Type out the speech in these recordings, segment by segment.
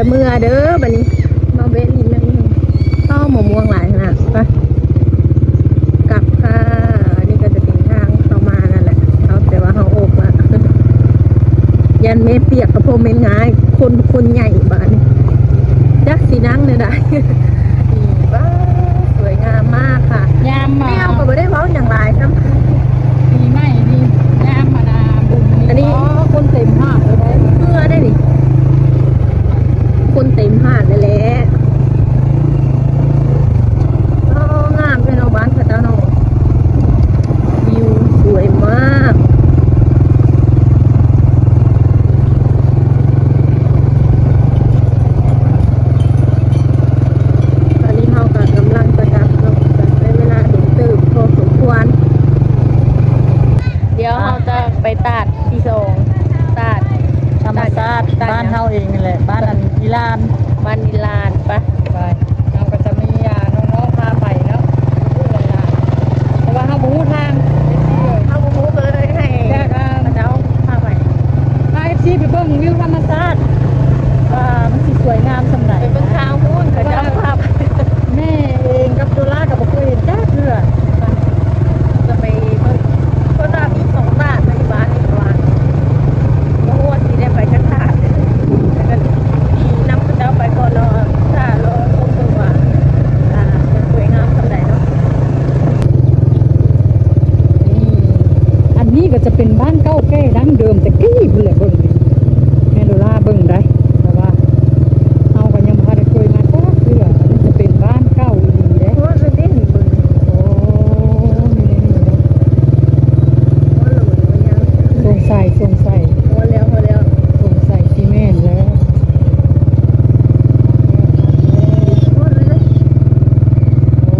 เมื่อเด้อบัดนี้มาเว้นอีกนิดนึงเข้าหมม่วงหลายขนาดไปกลับค่ะอันนี้ก็จะเป็นทางเข้ามานั่นแหละเขาแต่ว่าเขาโอบว่ายันเมเปียกกระโปรงเมนง่ายคนใหญ่บ้านนี้จักสีนั่งเลยได้บ้าสวยงามมากค่ะยามมาไม่เอาก็ไม่ได้เว้าอย่างไรครับปีใหม่นี่ยามมานาบุญอันนี้คนเต็มห้างเลยได้เพื่อได้ดิคนเต็มหาดเลยแหละงามเป็นเอาบ้านพระเจ้าหนอวิวสวยมากตอนนี้เรากำลังจะกลับลงจากในเวลาถึงตื่นพอสมควรเดี๋ยวเราจะไปตัดที่สองตัดธรรมชาติบ้านเฮาเองนี่แหละบ้านอันอีลานบ้านอีลานปะไปเราก็จะมีน้องๆพาไปเนาะเพราะว่าเฮาบ่ฮู้ทางเข้ามุกเลยให้พระเจ้าพาไปพา FC ไปเบิ่งวิวธรรมชาติว่ามันสิสวยงามสำใด ไปเบิ่งข้าวมูนพระเจ้าพาไป แม่เองกับโดล่าก็บ่เคยเห็นจักเทื่อจะไปเบิ่งคนเรามีสองบาทในบ้านอีกวันโอ้โหที่ได้ไปจักขาดแล้วก็ที่นำพระเจ้าไปก่อนรอถ้ารอชมดูว่าจะสวยงามสำใดเนาะ อันนี้ก็จะเป็นบ้านเก่าแก่ดั้งเดิมแต่กี้พุ่นแหละเบิ่งนี่แม่โดล่าเบิ่งได้แต่ว่าเฮาก็ยังบ่ได้เคยมาจักเทื่ออันนี้จะเป็นบ้านเก่าอีหลีเด้ เพราะว่ามันได้หนีเบิ่ง โอ้นี่เนาะ เพราะหลุดมันยัง สงสัยพอแล้วสงสัยที่แม่นแล้ว พอเลย โอ้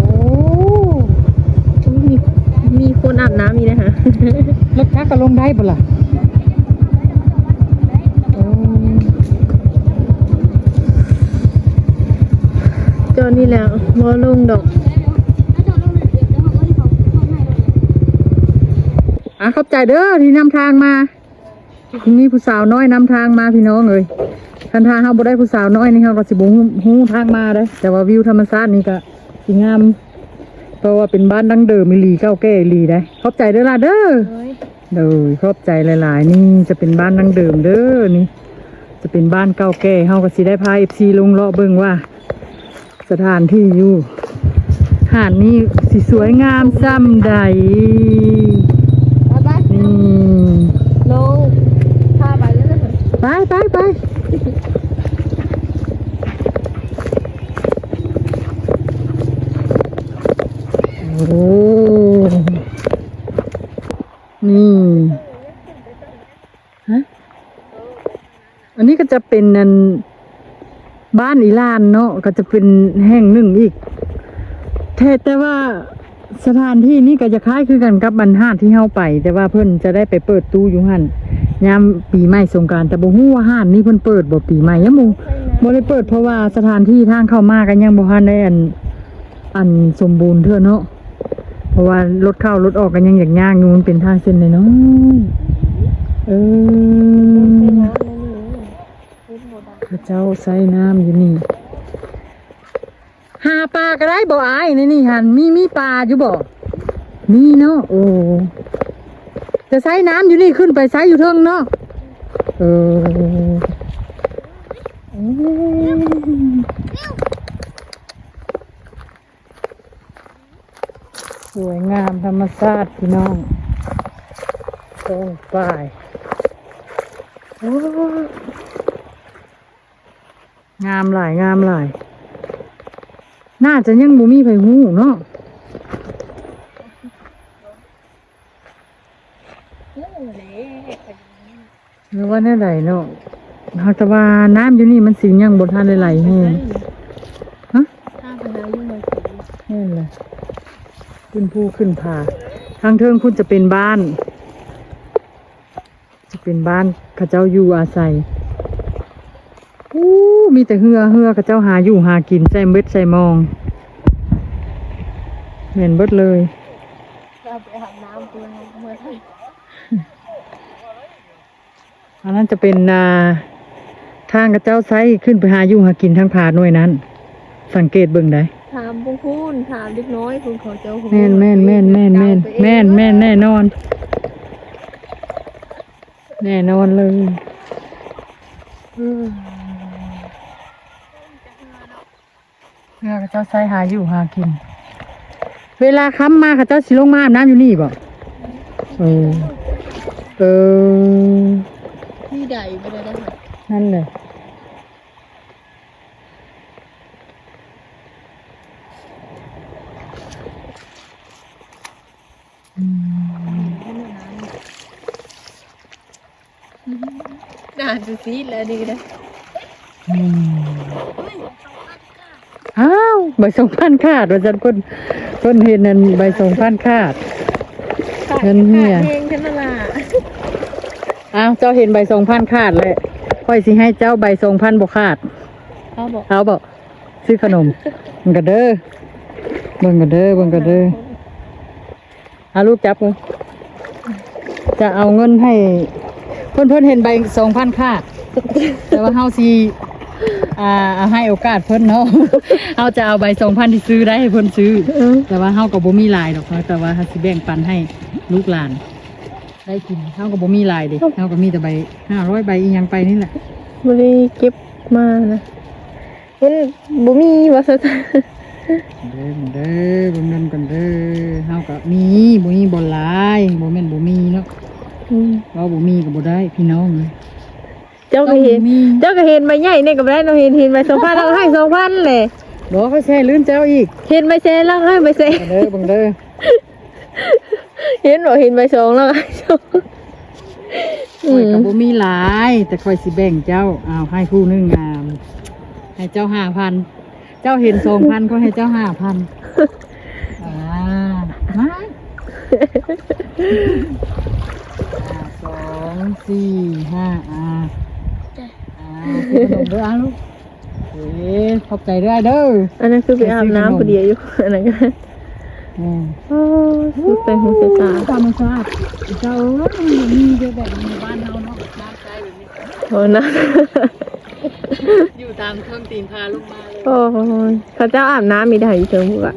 มีคนอาบน้ำมีนะฮะ รถคักก็ลงได้บ่ล่ะโอ้ จอนี่แล้วมอลงดอก ขอบใจเด้อที่นำทางมามีผู้สาวน้อยนำทางมาพี่น้องเอ้ยคันทางเฮาบ่ได้ผู้สาวน้อยนี่เฮาก็สิบ่ฮู้ทางมาเด้อแต่ว่าวิวธรรมชาตินี่ก็สิงามเพราะว่าเป็นบ้านดั้งเดิมอีหลีเก่าแก่อีหลีได้ขอบใจเด้อล่ะเด้อเด้อขอบใจหลายๆนี่จะเป็นบ้านดั้งเดิมเด้อนี่จะเป็นบ้านเก่าแก่เฮาก็สิได้พา FC ลงเลาะเบิ่งว่าสถานที่อยู่หาดนี้สิสวยงามส่ำใดนี่ ลงพาไปแล้วนะ ไปโอ้นี่ฮะอันนี้ก็จะเป็นนันบ้านอีลานเนาะก็จะเป็นแห่งหนึ่งอีกแต่ว่าสถานที่นี้ก็จะคล้ายคือกันกับบ้านหาดที่เฮาไปแต่ว่าเพิ่นจะได้ไปเปิดตู้อยู่หั่นยามปีใหม่สงกรานต์แต่บ่ฮู้ว่าหาดนี้เพิ่นเปิดบ่ปีใหม่ยะมุบ่ได้เปิดเพราะว่าสถานที่ทางเข้ามากันยังบ่ทันได้อันสมบูรณ์เท่าเนาะเพราะว่ารถเข้ารถออกกันยังยากๆอยู่มันเป็นทางเส้นน้อยพระเจ้าใส่น้ำอยู่นี่หาปลาก็ได้บ่อายนี่หันมีปลาอยู่บ่มีเนาะโอ้จะใส่น้ำอยู่นี่ขึ้นไปใส่อยู่เทิงเนาะสวยงามธรรมชาติพี่น้องตรงป่ายโอ้งามหลายน่าจะยังบ่มีไผฮู้เนาะหรือว่าแน่ใดเนาะหากแต่ว่าน้ำอยู่นี่มันสิยังบ่ทันได้ไหลแห้งฮะถ้าเป็นน้ำยุ่งเลย นั่นแหละขึ้นภูขึ้นผาทางเทิงคุณจะเป็นบ้านเขาเจ้าอยู่อาศัยมีแต่เหือเขาเจ้าหาอยู่หากินใส่เบ็ดใส่มองเห็นเบิดเลยเราไปอาบน้ำตัวเมื่อไหร่ อันนั้นจะเป็นท ทางกับเจ้าไซขึ้นไปหาอยู่หากินทางผาหน่วยนั้น สังเกตเบิ่งได้ ถามพวกคุณถามเด็กน้อยคุณเขาเจ้าหู แม่นแน่นอน แน่นอนเลยเพื่อกับเจ้าไซหาอยู่หากิน เวลาค้ำมากับเจ้าสิลงมาอาบน้ำอยู่นี่บ่เออ ที่ใดไม่ได้ค่ะ นั่นเลยอืม น่าจะซีดแล้วดีนะ อ้าวใบ2,000ขาดว่าจันเพิ่นเห็นนั่นใบ2,000ขาดเงินเฮีย เพลงขึ้นมาละ อ้าวเจ้าเห็นใบ2,000ขาดเลยค่อยสิให้เจ้าใบ2,000บ่ขาด เขาบอก เอาบอกซื้อขนมมันก็เด้อเบิ่งก็เด้อเอาลูกจับเลยจะเอาเงินให้เพิ่นเห็นใบ2,000ขาดแต่ว่าเฮาสิให้โอกาสเพิ่นเนาะ เฮาจะเอาใบ2,000ที่ซื้อได้ให้เพิ่นซื้อแต่ว่าเฮาก็บ่มีหลายดอกแต่ว่าเฮาสิแบ่งปันให้ลูกหลานได้กินเฮาก็บ่มีหลายเด้เฮาก็มีแต่ใบ500ใบอีหยังไปนี่แหละ บริเก็บมานะมันบ่มีวาสนา เด้อบ่เงินกันเด้อเฮาก็มีบ่หลายบ่แม่นบ่มีเนาะเราบ่มีก็บ่ได้พี่น้อง เจ้าก็เห็นใบใหญ่เนี่ยก็ได้เราเห็นใบ2,000เราให้2,000เลย บ่เขาแช่ลื่นเจ้าอีก เห็นใบเซแล้วให้ใบเซ เด้อเบิ่งเด้อ เห็นบอกเห็นใบ2แล้วให้2 ข่อยก็บ่มีหลายแต่ข่อยสิแบ่งเจ้าเอาให้ผู้หนึงให้เจ้า 5,000 เจ้าเห็น 2,000ก็ให้เจ้า 5,000มา2 4 5ซื้อขนมเด้อลูกขอบใจด้วยเด้อ อันนั้นคือไปอาบน้ำพอดีอยู่อันนั้นก็โอ้สุดใจหัวใจตา ธรรมชาติเจ้ามีเยอะแบบในบ้านเราเนาะบ้านใจแบบนี้ โอ้นะ อยู่ตามเครื่องตีนพาลงมาเลย โอ้ยเขาเจ้าอาบน้ำมีได้อยู่เชิงบุกอะ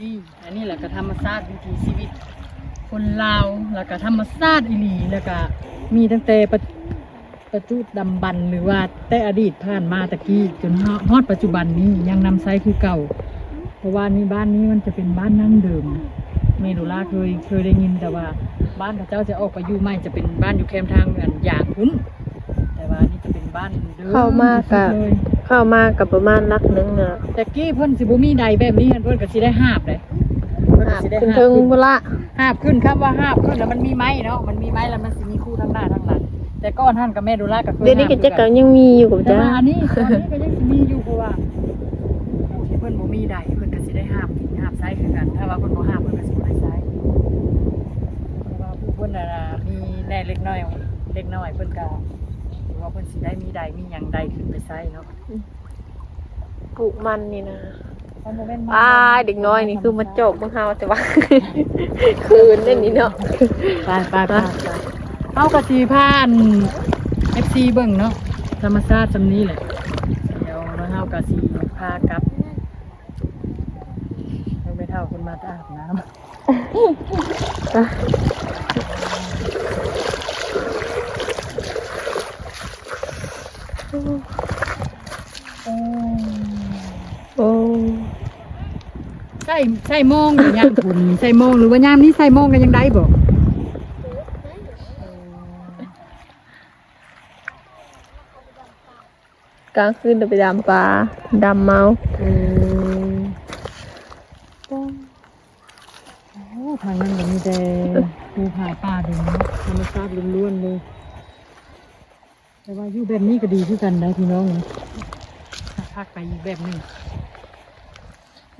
นี่อันนี้แหละก็ธรรมชาติวิถีชีวิต คนลาวแล้วก็ธรรมชาติอีหลีแล้วก็มีตั้งแต่ประจุดำบันหรือว่าแต่อดีตผ่านมาตะกี้จนฮอดปัจจุบันนี้ยังนำไซคือเก่า เพราะว่านี่บ้านนี้มันจะเป็นบ้านนั่งเดิมเมดูล่าเคยได้ยินแต่ว่าบ้านเขาเจ้าจะออกไปอยู่ใหม่จะเป็นบ้านอยู่แคมป์ทางเหมือนอย่างคุ้นแต่ว่านี่จะเป็นบ้านเดิม เข้ามากับประมาณลักนึงเนอะ แต่กี้เพิ่นสิบ่มีใดแบบนี้เพิ่นก็สิได้หาบเลยเพิ่นก็สิได้ ขึ้น หาบ เทิง ขึ้น บุละ หาบขึ้นครับว่าหาบขึ้นแล้วมันมีไม้เนาะมันมีไม้แล้วมันสิมีคู่ทั้งหน้าทั้งหลังแต่ก้อนท่านกับแม่ดูล่าก็เคย เดี๋ยวนี้ก็จะก็ยังมีอยู่กับ แต่ จ้า ว่าอันนี้ตอนนี้ก็ยังสิมีอยู่เพราะว่าผู้ที่เพิ่นบ่มีใดเพิ่นก็สิได้หาบกินหาบไซคือกันถ้าว่าเพิ่นบ่หาบเพิ่นก็สิบ่ได้ไซเพราะว่าผู้เพิ่นน่ะมีแน่เล็กน้อยเพิ่นก็ถือว่าเพิ่นสิได้มีใดมีหยังใดขึ้นไปไซเนาะ ปลูกมันนี่นะ มันบ่แม่น เด็กน้อยนี่คือมาจบมึงเฮาแต่ว่า คืนเล่นนี่เนาะ ไปเอากระสีผ่าน FC เบิ่งเนาะธรรมชาติซำนี้แหละเดี๋ยวเราเฮากระสีพากลับเราไม่เท่าคนมาอาบน้ำ โอ้ ใส่โมงหรือยามคุณใส่โมงหรือว่ายามนี้ใส่โมงกันยังได้บ่ กลางคืนจะไปดำปลาดำเมา ทางนั้นก็มีแต่ภูผาป่าเดินธรรมชาติล้วนๆเลยแต่ว่าอยู่แบบนี้ก็ดีคือกันได้พี่น้องพักไปอีกแบบนึง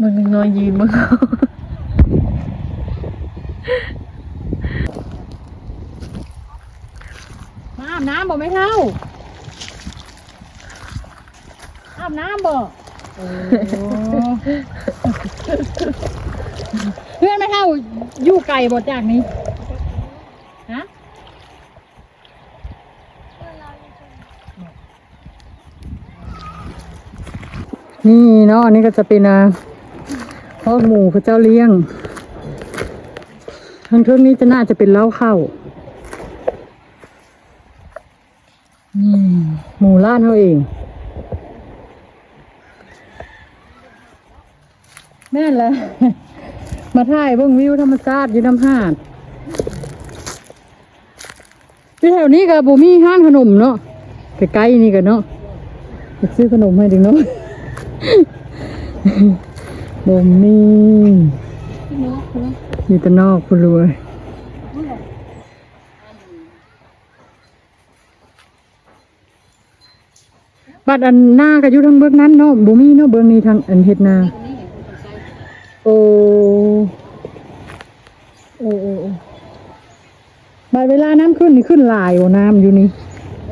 มึงนึงน้อยยืนมึง มาอาบน้ำบ่ไม่เท่าอาบน้ำบ่โอ้ พื่อนไม่เท่าอยู่ไกลบ่จากนี้ฮะนี่เนาะอันนี้ก็จะเป็นข้อหมูพระเจ้าเลี้ยงทางเทิงนี้จะน่าจะเป็นเล้าเข้านี่หมูล้านเขาเองแม่นเลย มาถ่ายเบิ่งวิวธรรมชาติอยู่น้ำหาดที่แถวนี้ก็บ่มีห้างขนมเนาะใกล้ๆนี่กันเนาะไปซื้อขนมให้ดึงเนาะ บ่มีอยู่แต่นอกพุ่นเลยบัดอันหน้าก็อยู่ทางเบื้องนั้นเนาะบ่มีเนาะเบื้องนี้ทางอันเฮ็ดนาโอ้บัดเวลาน้ำขึ้นนี่ขึ้นหลายบ่น้ำอยู่นี่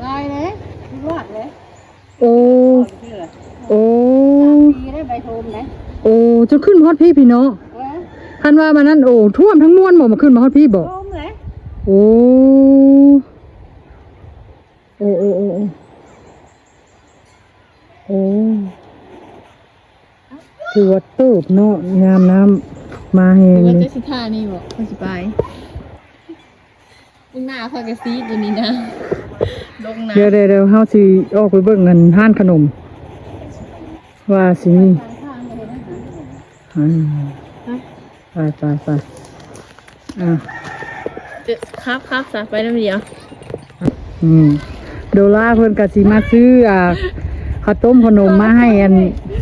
ลายเลยรอดเลย โอ้ ปีได้ใบโทมไหม โอ้จนขึ้นมาฮอดพี่เนาะคันว่ามันนั่นโอ้ท่วมทั้งมวลบ่มาขึ้นมาฮอดพี่บ่ โทมเลย โอ้ถือว่าเติบเนาะงามน้ำมาแหง ว่า เล จะ ย สิท่านี่บอกเขาสิไปมึงหน้าพากระซีตัวนี้นะลงน้ เดี๋ยวเฮาสิออกไปเบิ่งเงินห้านขนมว่าสิมีไปอ่ะ ำครับสะไปน้ำเดียว โดล่าเพิ่นก็สิมาซื้อข้าวต้มขนมมาให้อัน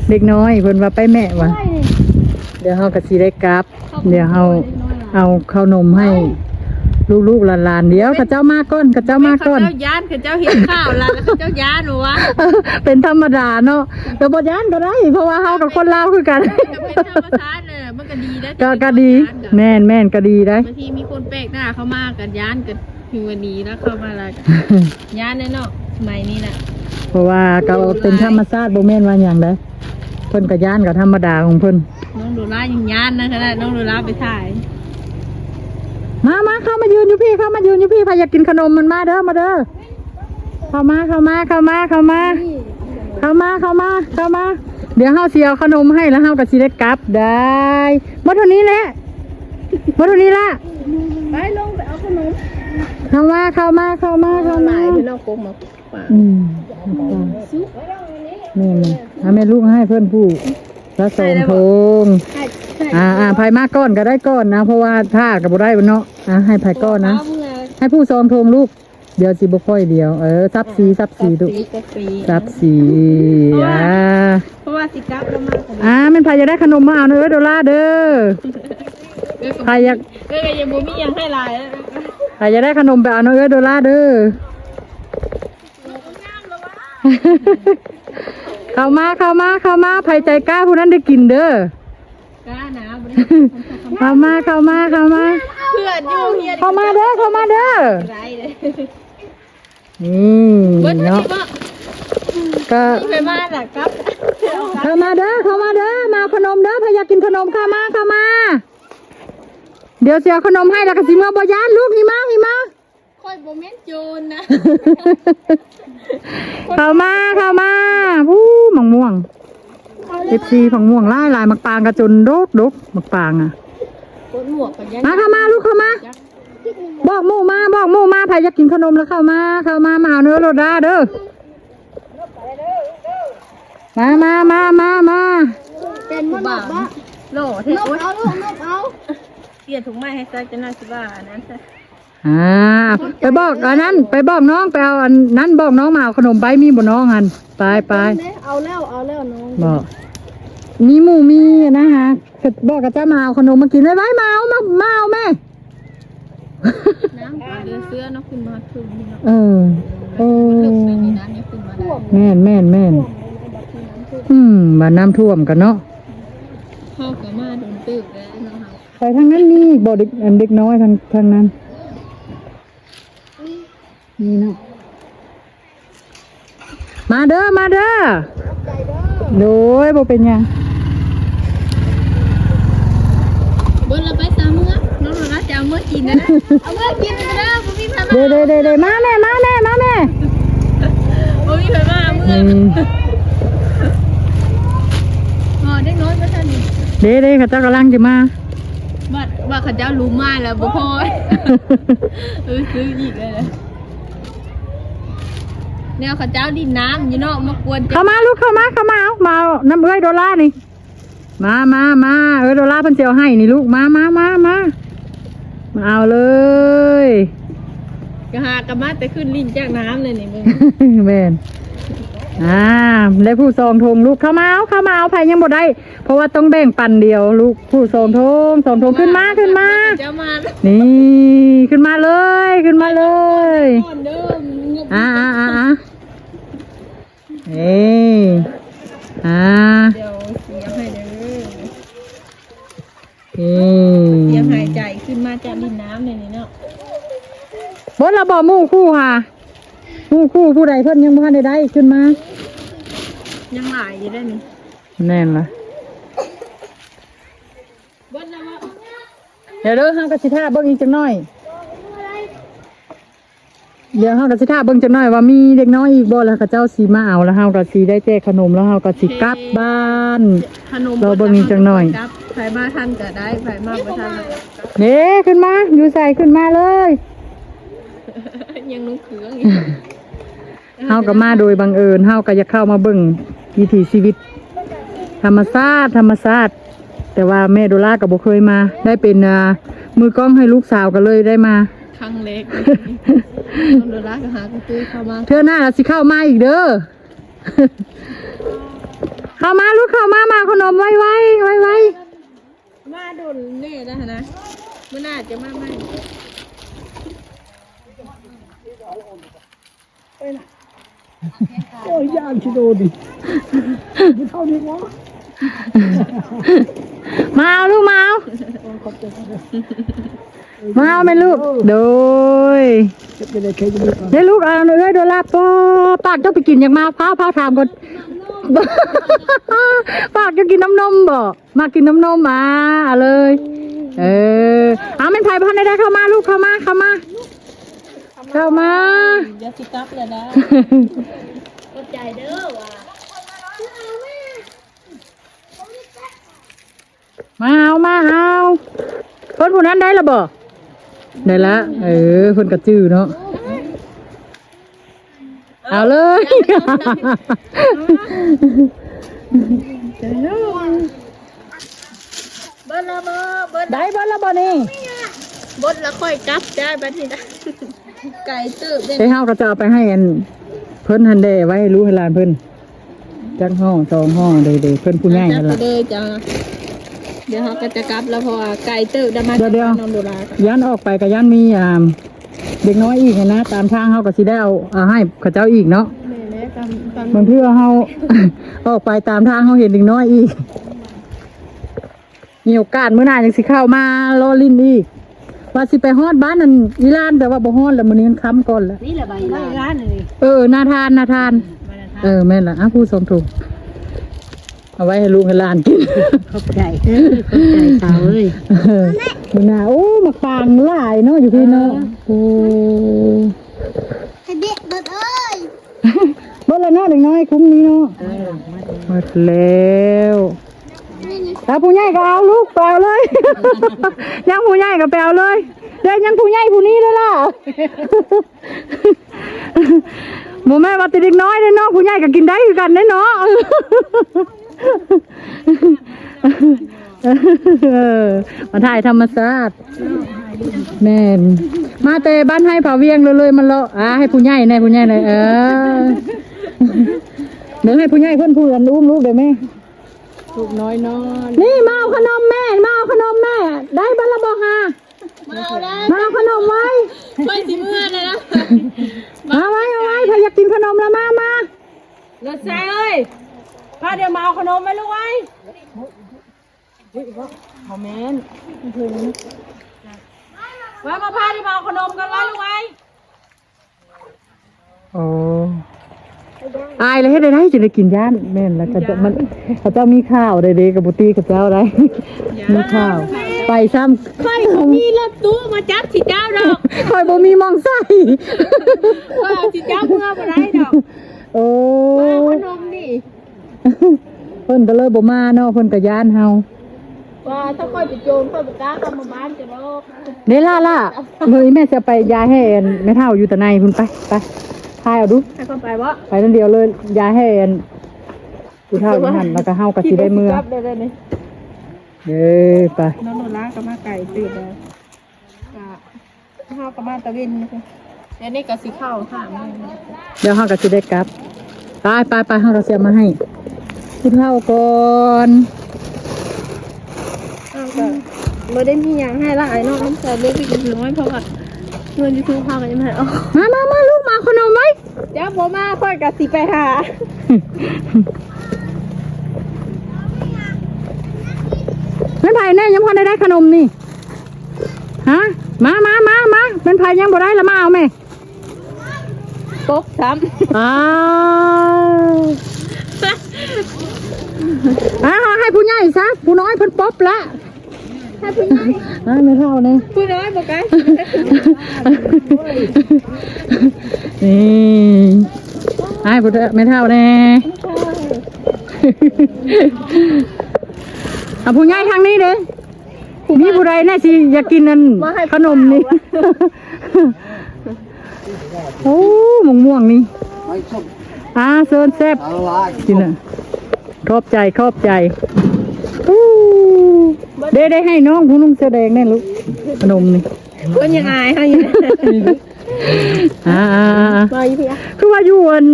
เด็กน้อยเพิ่นว่าไปแม่วะเดี๋ยวเฮาก็สิได้กลับ เดี๋ยวเฮาเอาข้าวนมให้ลูกๆหลานๆเดี๋ยวข้าเจ้ามาก่อนข้าเจ้ามาก่อน เขาเจ้าย่านเขาเจ้าเห็นข้าวแล้วเขาเจ้าย่านหนูวะ เป็นธรรมดาเนาะแต่บ่ย้านก็ได้เพราะว่าเฮากับคนลาวคือกัน ก็เป็นธรรมชาติเลยมันก็ดีนะ ก็ดีแม่นก็ดีได้ บางทีมีคนแปลกหน้าเข้ามากันย่านกันถึงวันนี้แล้วเข้ามาละย่านแน่เนาะสมัยนี้น่ะ เพราะว่าก็เป็นธรรมชาติบ่แม่นว่าหยังได้เพิ่นก็ย้านก็ธรรมดาของเพิ่น น้องโดรายังย่านนะขนาดน้องโดราไปถ่าย มาเข้ามายืนอยู่พี่ใครอยากกินขนมมันมาเด้อเข้ามาเดี๋ยวเฮาสิเอาขนมให้แล้วเฮาก็สิได้กลับได้บ่เท่านี้แหละไปลงไปเอาขนม เข้ามา หลายพี่น้องโกงมาฝาก แม่ลูกให้เพื่อนผู้ละสองทงไผ่มาก้อนก็ได้ก้อนนะเพราะว่าถ้ากับบ่ได้เนาะให้ไผ่ก้อนนะให้ผู้สองทงลูกเดี๋ยวสิบ่ค่อยเดียวซับสีดูซับสีเพราะว่าสิกับแล้วมา มันไผ่จะได้ขนมมาเอาเด้อโดล่าเด้อไผ่อยากยังบ่มียังให้หลาย ไผ่จะได้ขนมไปเอาเด้อโดล่าเด้อเข้ามาไผ่ใจกล้าผู้นั้นได้กินเด้อกล้านะเข้ามาเพื่อนอยู่เฮีย เข้ามาเด้อไรเลย นี่เนาะก็ไปบ้านล่ะครับ เข้ามาเด้อมาขนมเด้อพายากกินขนมเข้ามาเดี๋ยวเสียขนมให้แล้วก็สิเมื่อบ่ยานลูกหิมะค่อยบ่แม่นโจรนะ เข้ามาผู้หมังม่วง FC ผังม่วงลายมักปางกระจนดกมักปางเข้ามาลูกเข้ามาบอกหมู่มาใครอยากกินขนมแล้วเข้ามาเอาเนื้อโรดาเด้อมาเป็นมันแบบว่าโหลเทนกเอาเสียถุงไม้ให้ซักจะน่าสิบ้าอันนั้นซะไปบอกอันนั้นไปบอกน้องไปเอาอันนั้นบอกน้องมาเอาขนมไปมีบ่น้องอันไปเอาแล้วน้องบอกมีหมูมีนะฮะบอกกับเจ้ามาเอาขนมมากินไว้มาเอาแม่น้ำเดือเสื้อน้องขึ้นมาถึงนี่เนาะแม่นบ้านน้ำท่วมกันเนาะเข้ากับมาโดนตึกแล้วเนาะไปทางนั้นนี่บอกเด็กน้อยทางนั้นนี่เนาะมาเด้อโดยบ่เป็นยัง บนเราไปสามมื้อน้องเราจะเอามื้อกินนะเอามื้อกินไปนะบ่มีพามา เด้มาแม่ บ่มีพามามื้ออ๋อเด็กน้อยก็ท่านนี่ เด้เขาเจ้ากำลังจะมา บัดเขาเจ้ารู้มาแล้วบ่พอซื้ออีกเลยแนวเขาเจ้าดินน้ำอยู่เนาะมากวน เข้ามาลูกเข้ามาเอามาเอาน้ำเอ้ยโดล่านี่มาโดล่าเพิ่นเจียวให้นี่ลูกมาเอาเลย ก็หากระมาแต่ขึ้นลิ้นจากน้ำเลยนี่มึง แม่นได้ผู้ซองทงลูกเข้ามาเอาไผยังบ่ได้เพราะว่าต้องแบ่งปันเดียวลูกผู้ซองทงขึ้นมา เจ้ามา นี่ขึ้นมาเลย ก่อนเด้อ เอ้เดี๋ยวเสียให้เด้อ เสี เสียหายใจขึ้นมาจากลิ้นน้ำเลยนี่เนาะ บนเราบอกมู่คู่ค่ะมู่คู่ผู้ใดเพิ่นยังบ่ทันได้ขึ้นมา ยังหลายอยู่ได้นี่ แน่นละ บนแล้วว่า เดี๋ยวเฮากะสิท่าเบิ่งอีกจักหน่อยเดี๋ยวเฮากะสิท่าเบิ่งจักหน่อยว่ามีเด็กน้อยอีกบ่แล้วเขาเจ้าสิมาเอาแล้วเฮากะสิได้แจกขนมแล้วเฮากะสิกลับบ้าน ขนม เราเบิ่งอีกจักหน่อย ครับไผมาทันก็ได้ไผมาบ่ทันก็ เด้ขึ้นมาอยู่ใส่ขึ้นมาเลย ยังนุ่งเขืองอีก เฮาก็มาโดยบังเอิญเฮาก็อยากเข้ามาเบิ่งวิถีชีวิตธรรมชาติแต่ว่าแม่โดล่าก็บ่เคยมา ได้เป็นมือกล้องให้ลูกสาวก็เลยได้มา ครั้งเล็กต้องดูรักหากระตุ้ยเข้ามา เทื่อหน้าเราสิเข้ามาอีกเด้อ เข้ามาลูกเข้ามาขนมไวมาดุนแน่แล้วนะเมื่อหน้าจะมาไหม โอ้ยย่างชิโดดิไม่เท่านี้วะ มาเอาลูกมาเอาแม่ลูกโดย จะเป็นอะไรจะมีก่อน เดี๋ยวลูกเอาเลยโดนลาปอปากเจ้าไปกินอย่างมาพร้าวถามก่อน ปากจะกินน้ำนมบ่มากินน้ำนมมาเอาเลยเอาเป็นไผ่พันได้เข้ามาลูกเข้ามา เดี๋ยวสิกลับเลยนะกดใจเด้อว่ะ มาเอาคนผู้นั้นได้ละบ่ได้ละคนกระจื้อเนาะเอาเลย เบิ้ลละเบิ้ล ได้บ่ละบ่นี่ บดแล้วค่อยกลับได้บัดนี้นะไก่ตื้อเป็น ไอ้เฮาก็จะเอาไปให้อันเพิ่นหันเดไว้ให้รู้ให้หลานเพิ่นจักห้องสองห้องเด้เพิ่นผู้ใหญ่นั่นล่ะ เด้อจ้าเดี๋ยวเขาก็จะกลับแล้วเพราะว่าไก่ตื้อได้มา เดี๋ยว น้องดูแล ยันออกไปก็ยันมีเด็กน้อยอีกนะตามทางเฮาก็สิได้เอาให้เขาเจ้าอีกเนาะ แม่แม่ตาม บางทีเฮา ออกไปตามทางเฮาเห็นเด็กน้อยอีกมีโอกาสมื้อหน้าจังสิเข้ามารอลิ้นอีกว่าสิไปฮอดบ้านนั่นอีหลานแต่ว่าบ่ฮอดแล้วมื้อนี้มันค่ำก่อนแล้ว นี่แหละใบร้านเลย น่าทานแม่นล่ะผู้สมถูกเอาไว้ให้ลูกให้หลานกิน ขอบใจสาวเอ้ย มื้อหน้าโอ้มักฟางหลายเนาะอยู่พี่เนาะโอ้ เด็กเบิดเอ้ย บ่ละเนาะเด็กน้อยคุ้มนี้เนาะหมดแล้วถ้าผู้ใหญ่ก็เอาลูกแปลเลย ยังผู้ใหญ่ก็แปลเลยเดี๋ยวยังผู้ใหญ่ผู้นี้เลยล่ะ หมูแม่ว่าติดเด็กน้อยเลยเนาะผู้ใหญ่ก็กินได้คือกันได้เนาะ มาถ่ายธรรมชาติแม่นมาแต่บ้านให้ผาเวียงเลยมันเลาะให้ผู้ใหญ่ในผู้ใหญ่ในเดี๋ยวให้ผู้ใหญ่เพื่อนอุ้มลูกเดี๋ยวแม่ ถูกน้อยนอน นี่มาเอาขนมแม่ได้บ้านละบอกฮะมาเอาขนมไว้ ไม่สิเมื่อนะ เอาไว้ถ้าอยากกินขนมแล้วมาร ถแซ่เอ้ยพาเดี๋ยวมาเอาขนมไว้ลูกไว้คอมเมนต์ว่ามาพาเดี๋ยวมาเอาขนมกันไว้ลูกไว้ โอ้อายเลยให้ได้จะได้กินย่านแม่นแล้วก็จะมันเขาเจ้ามีข้าวได้กับบุตรีกับเจ้าได้มีข้าว ไปซ้ ค่อยมีรถตู้มาจับสิเจ้าดอก ำคอยบ่มีมองใส่ ว่าสิเจ้าเมื่อบ่ได้ดอก โอ้ ขนมนี่ เพิ่นก็เลยบ่มาเนาะเพิ่นก็ย้านเฮา ว่าถ้าค่อยไปโจรค่อยไปกล้าเข้ามาบ้านจะดอก เด้ล่ะมื้อนี้แม่จะไปยายให้แอนแม่เฒ่าอยู่แต่ในพุ่นไปทายเอาดู ให้คนไปบ่ ไปนั่นเดียวเลยยายให้แอนผู้เฒ่าอยู่หั่นแล้วก็เฮาก็สิได้มื้อ จับได้นี่ ไป น้องโนราก็มาไก่ตื่นแล้วก็เฮาก็มาตะเวนนี่ค่ะเดี๋ยวนี้ก็สิเข้าถามเลย เดี๋ยวเฮาก็สิได้กลับไปเฮาก็สิเอามาให้ผู้เฒ่าก่อน อ้าวก็บ่ได้มีหยังให้หลายเนาะน้ำใจเล็กๆน้อยๆเพราะว่าเงินยูทูบเฮาก็ยังไม่ได้เอา มาลูกมาขนมไหม เดี๋ยวบ่มาค่อยก็สิไปหา เป็นไผ่แน่ยังพอได้ขนมนี่ฮะมาเป็นไผ่ยังบ่ได้ละมาเอาไหม ตกซ้ำ อ้าวให้ผู้ใหญ่ซะผู้น้อยเพิ่นป๊อบละ ให้ผู้ใหญ่ ไม่เท่านี่ ผู้น้อยบ่ไกล นี่ให้ผู้ไม่เท่าแน่เอาผู้ใหญ่ทางนี้เด้มีผู้ใดแน่สิอยากกินนั่นขนมนี่โอ้ม่วงนี่เซิร์นแซ่บกินอ่ะขอบใจได้ให้น้องผู้นุ่งเสื้อแดงแน่ลูกขนมนี่ เพิ่นยังอายเฮาอยู่ มาอีพี่อ่ะ คือว่าอยู่อัน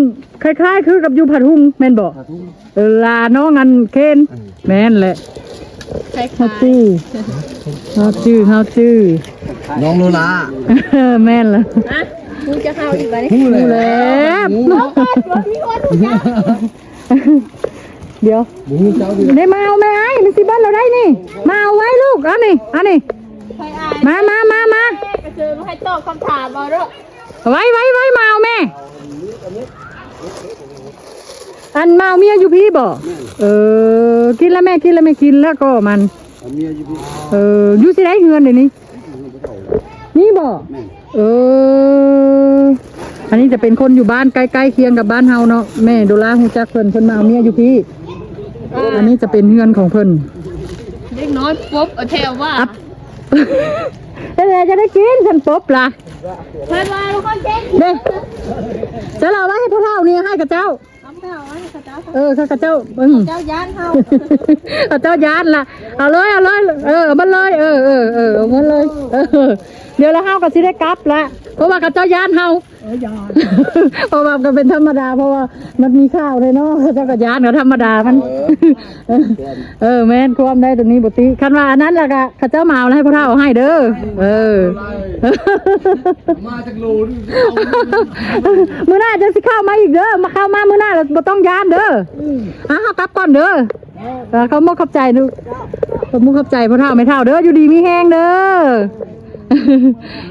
คล้ายๆคือกับอยู่ผัดหุ่งแม่นบอกลาน้องอันเคนแม่นแหละ คล้าย เฮาชื่อน้องโนรา แม่นละ ๆนะมึงจะเข้าอีกบ่นี่ หูแล้ว มีคนรู้จัก เดี๋ยว หมูเจ้าดิ ได้มาเอาแม่ไอ้มันสิบ้านเราได้นี่มาเอาไว้ลูกเอานี่ ใครอาย มา ไปเจอมาให้ตอบคำถามบ่เด้อ ไว้มาเอาแม่อันมาเอาเมียอยู่พี่บอกกินแล้วแม่กินแล้วก็มัน เมียอยู่พี่ อยู่สิได้เงินเดี๋ยวนี้นี่บอกอันนี้จะเป็นคนอยู่บ้านใกล้ๆเคียงกับบ้านเฮาเนาะแม่โดราฮู้จักเพิ่นมาเอาเมียอยู่พี่อันนี้จะเป็นเงินของเพิ่น เด็กน้อยปุ๊บเอาแถวว่า แล้วจะได้กินฉันป๊บล่ะ เพิ่นว่าทุกคนเจ๊ง เด้จะเราไว้ให้พ่อเฒ่านี่ให้กับเจ้า คำถามว่าเขาเจ้า ข้ากับเจ้าเจ้าย่านเฮา เจ้ายานล่ะเอาเลยเอามันเลยเอามันเลยเดี๋ยวละเฮาก็สิได้กลับละเพราะว่ากับเจ้ายานเฮาเพราะว่าก็เป็นธรรมดาเพราะว่ามันมีข้าวเลยเนาะเจ้าก็ยานก็ธรรมดามันแม่นความได้ตรงนี้บุตรีคันว่าอันนั้นล่ะก็ข้าเจ้ามาเอาแล้วให้พ่อเฒ่าให้เด้อมาจากโลนี่ มื้อหน้าจะสิเข้ามาอีกเด้อมาเข้ามามื้อหน้าเราบ่ต้องยานเด้อเฮากลับก่อนเด้อเขาบ่เข้าใจดูเขาบ่เข้าใจพ่อเฒ่าไม่เฒ่าเด้ออยู่ดีมีแห้งเด้อ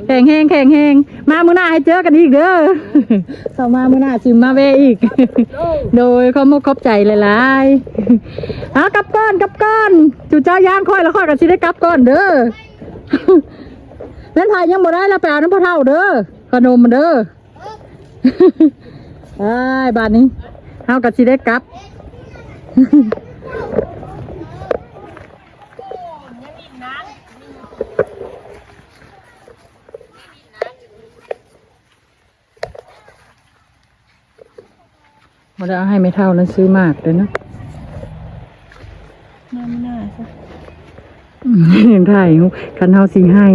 แข็งแห้งมามื้อหน้าให้เจอกันอีกเด้อเข้ามามื้อหน้าสิมาแวะอีกโดยเขาบ่เข้าใจหลายๆกลับก่อนจู่เจ้าย่านค่อยแล้วค่อยก็สิได้กลับก่อนเด้อนั่นถ่ายยังบ่ได้แล้วไปเอาน้ำพ่อเฒ่าเด้อขนมเด้อบ้านนี้เฮาก็สิได้กลับมาได้ให้ไม่เท่านั้นซื้อมากเลยนะน่าซะ ยังถ่ายคันเฮาสิให้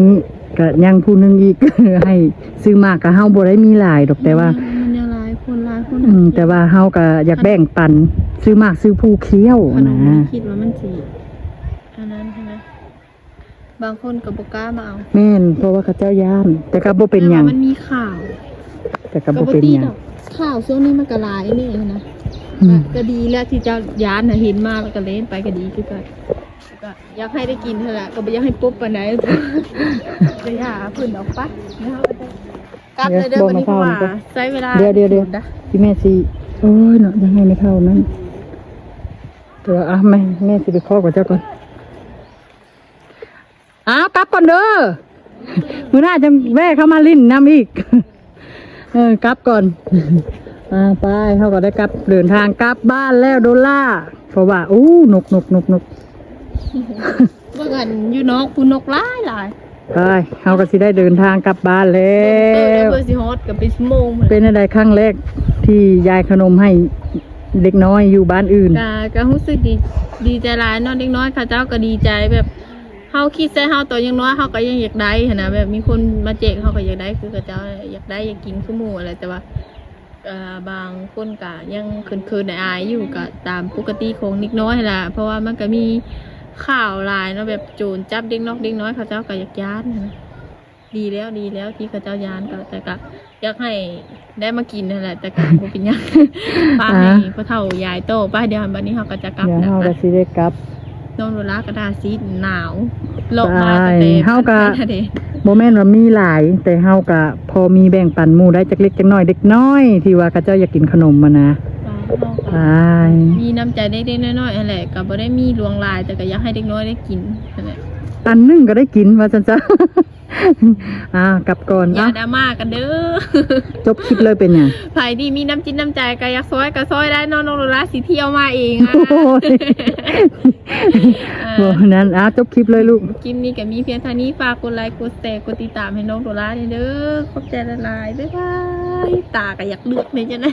ก็ยังผู้นึงอีก ให้ซื้อมากก็เฮาบ่ได้มีหลายดอกแต่ว่ามันยังหลายคนแต่ว่าเฮาก็อยากแบ่งปันซื้อมากซื้อผู้เคี้ยวนะ คิดว่ามันสิอันนั้นใช่ไหมบางคนก็บ่กล้ามาเอา แม่นเพราะว่าเขาเจ้าย่านแต่ก็บ่เป็นหยัง มันมีข่าว แต่ก็บ่เป็นหยัง ข่าวช่วงนี้มันก็หลายนี่นะก็ดีแล้วที่เจ้าย้านน่ะเห็นมาแล้วก็เล่นไปก็ดีคือกันก็อยากให้ได้กินเท่านั้นก็บ่อยากให้ปุ๊บปานใดจะหาเพิ่นออกปะแล้วก็กลับเลยเด้อวันนี้เพราะว่าใช้เวลาเดี๋ยวพี่แม่สิโอ้ยเนาะยังไงไม่เท่านั้นแต่ว่าแม่สิไปขอกับเจ้าก่อน อ้าวกลับก่อนเด้อมื้อหน้าจะแวะเข้ามาลิ้นน้ำอีก กลับก่อนไปเขาก็ได้กลับเดินทางกลับบ้านแล้วโดล่าเพราะว่าอู้นก เมื่อกันอยู่นกผู้นกหลายหลาย ไปเขาก็สิได้เดินทางกลับบ้านแล้ เออ ว เบอร์สิฮอตกับเป็นชั่วโมง เป็นอะไรครั้งแรกที่ยายขนมให้เด็กน้อยอยู่บ้านอื่น ก็รู้สึกดีใจหลายเนาะเด็กน้อยเขาเจ้าก็ดีใจแบบเฮาคิดใส่เฮาตัวยังน้อยเฮาก็ยังอยากได้หั้นนะแบบมีคนมาแจกเฮาก็อยากได้คือเขาเจ้าอยากได้อยากกินคือหมู่อะไรแต่ว่าบางคนก็ยังคืนๆอายอยู่ก็ตามปกติของเด็กน้อยล่ะเพราะว่ามันก็มีข่าวหลายเนาะแบบโจรจับเด็กน้อยเขาเจ้าก็อยากย้านนะดีแล้วที่เขาเจ้าย้านก็แต่ก็อยากให้ได้มากินนั่นแหละแต่ก็บ่เป็นหยัง ป้าให้พ่อเฒ่ายายโตป้าเดี๋ยวบัดนี้เฮาก็จะกลับ เดี๋ยว นะ เขาก็สิได้กลับ น้องโดรากระดาซีหนาวโลกมาตั้งแต่ เฮาก็ เด้ โมแม่นว่ามีหลาย แต่เฮาก็พอมีแบ่งปันหมู่ได้จักเล็กจักน้อยเด็กน้อยที่ว่าเขาเจ้าอยากกินขนมมานะไป มีน้ำใจเล็กๆน้อยๆนั่นแหละก็บ่ได้มีลวงลายแต่ก็อยากให้เด็กน้อยได้กินนั่นแหละ อันหนึงก็ได้กินว่าจันจ้ะ กลับก่อน อย่าดราม่ากันเด้อ จบคลิปเลยเป็นหยัง ไผที่มีน้ำจิตน้ำใจก็อยากซอยก็ซอยได้น้องโดราสิเที่ยวมาเองอ่ะ โอ้ยโอ้นั้นจบคลิปเลยลูก คลิปนี้ก็มีเพียงเท่านี้ฝากกดไลค์กดแชร์กดติดตามให้น้องโดราเด้อขอบใจหลายๆบ๊ายบายตาก็อยากเลือกในจังได๋